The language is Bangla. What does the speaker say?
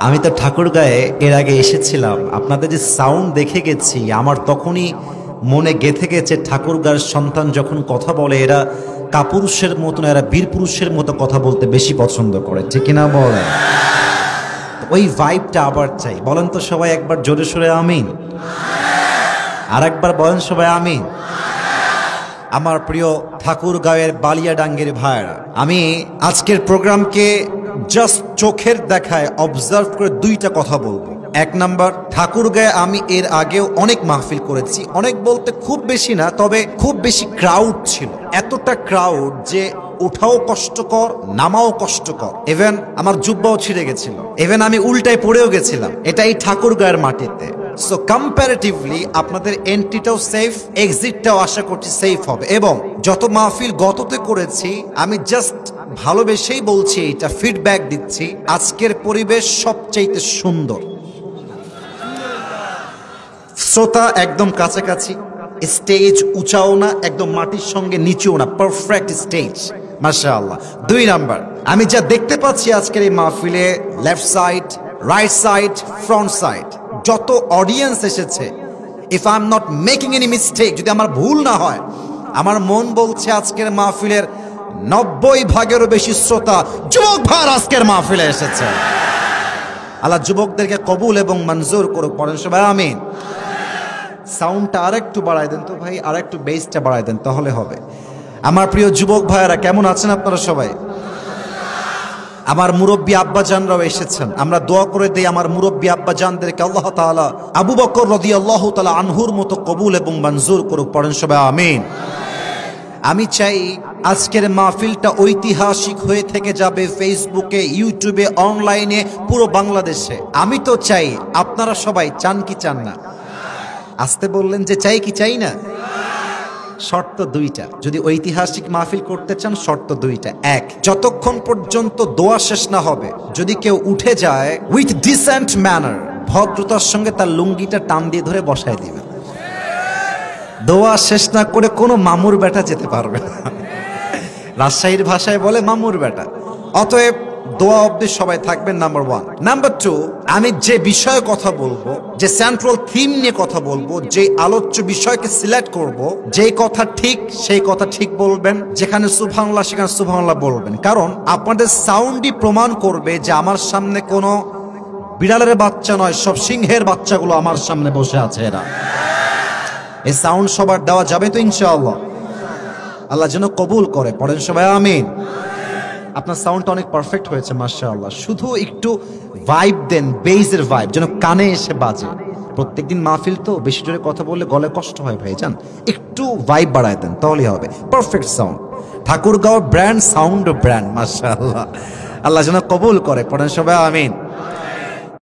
আমি তো ঠাকুরগাঁয়ে এর আগে এসেছিলাম, আপনাদের যে সাউন্ড দেখে গেছি, আমার তখনই মনে গেঁথে গেছে ঠাকুরগাঁর সন্তান যখন কথা বলে এরা কাপুরুষের মতো না, এরা বীর পুরুষের মতো কথা বলতে বেশি পছন্দ করে, ঠিক কিনা বলেন? ওই ভাইবটা আবার চাই। বলেন তো সবাই একবার জোরে সোরে আমিন। আর একবার বলেন সবাই আমিন। আমার প্রিয় ঠাকুরগাঁয়ের বালিয়াডাঙ্গের ভাইয়েরা, আমি আজকের প্রোগ্রামকে জাস্ট চোখের দেখায় অবজার্ভ করে দুইটা কথা বলবো। এক নাম্বার, ঠাকুরগাঁয়ে আমি এর আগেও অনেক মাহফিল করেছি, অনেক বলতে খুব বেশি না, তবে খুব বেশি ক্রাউড ছিল। এতটা ক্রাউড যে ওঠাও কষ্টকর, নামাও কষ্টকর। ইভেন আমার জুব্বাও ছিঁড়ে গেছিল, ইভেন আমি উল্টায় পড়েও গেছিলাম। এটাই ঠাকুরগাঁয়ের মাটিতে। সো কম্পারেটিভলি আপনাদের এন্ট্রিটাও সেফ, এক্সিটটাও আশা করছি সেফ হবে। এবং যত মাহফিল গততে করেছি, আমি জাস্ট ভালোবেসেই বলছি, এটা ফিডব্যাক দিচ্ছি, আজকের পরিবেশ সবচাইতে সুন্দর। শ্রোতা একদম কাছাকাছি, স্টেজ উঁচাও না, একদম মাটির সঙ্গে নিচেও না, পারফেক্ট স্টেজ, মাশাআল্লাহ। দুই নাম্বার, আমি যা দেখতে পাচ্ছি আজকের এই মাহফিলে, left side, right side, front side, যত অডিয়েন্স এসেছে, if I am not making any mistake, যদি আমার ভুল না হয়, আমার মন বলছে আজকের মাহফিলের 90% বেশি শ্রোতা যুবক ভাইয়ের আজকের মাহফিলে এসেছে। আল্লাহ যুবকদেরকে কবুল এবং মঞ্জুর করুক, পড়েন সবাই আমিন। সাউন্ডটা আরেকটু বাড়াই দেন তো ভাই, আরেকটু বেসটা বাড়াই দেন, তাহলে হবে। আমার প্রিয় যুবক ভাইয়েরা, কেমন আছেন আপনারা সবাই? আমার মুরব্বী আব্বাজানরাও এসেছেন, আমরা দোয়া করে দেই আমার মুরব্বী আব্বাজানদেরকে আল্লাহ তাআলা আবু বকর রাদিয়াল্লাহু তাআলা আনহুর মতো কবুল এবং মঞ্জুর করুক, পড়েন সবাই আমিন। আমি চাই আজকের মাহফিলটা ঐতিহাসিক হয়ে থেকে যাবে ফেসবুকে, ইউটিউবে, অনলাইনে, পুরো বাংলাদেশে। আমি তো চাই, আপনারা সবাই চান কি চান না? আসতে বললেন যে চাই কি চাই না? শর্ত দুইটা, যদি ঐতিহাসিক মাহফিল করতে চান শর্ত দুইটা। এক, যতক্ষণ পর্যন্ত দোয়া শেষ না হবে, যদি কেউ উঠে যায় উইথ ডিসেন্ট ম্যানার, ভদ্রতার সঙ্গে তার লুঙ্গিটা টান দিয়ে ধরে বসায় দিবেন। দোয়া শেষ না করে কোনো মামুর বেটা যেতে পারবে না, রাজশাহীর ভাষায় বলে মামুর বেটা। অতএব দোয়া অবধি সবাই থাকবেন, নাম্বার ওয়ান। নাম্বার টু, আমি যে বিষয়ে কথা বলবো, যে সেন্ট্রাল থিম নিয়ে কথা বলবো, যে আলোচ্য বিষয়কে সিলেক্ট করব, যেই কথা ঠিক সেই কথা ঠিক বলবেন, যেখানে সুবহানাল্লাহ সেখানে সুবহানাল্লাহ বলবেন। কারণ আপনাদের সাউন্ডই প্রমাণ করবে যে আমার সামনে কোনো বিড়ালের বাচ্চা নয়, সব সিংহের বাচ্চাগুলো আমার সামনে বসে আছে। এরা এই সাউন্ড সবার দেওয়া যাবে তো ইনশাআল্লাহ? আল্লাহ যেন কবুল করে, পড়েন সবাই আমিন। আপনার সাউন্ডটা অনেক পারফেক্ট হয়েছে মাশাআল্লাহ। শুধু একটু ভাইব দেন, বেজের ভাইব যেন কানে এসে বাজে। প্রত্যেকদিন মাহফিল তো, বেশি জোরে কথা বললে গলায় কষ্ট হয় ভাইজান, একটু ভাইব বাড়ায় দেন, তাহলেই হবে। Perfect sound, Thakurgaon brand, sound brand, মাশাআল্লাহ। আল্লাহ যেন কবুল করে, পড়েন সবাই আমিন।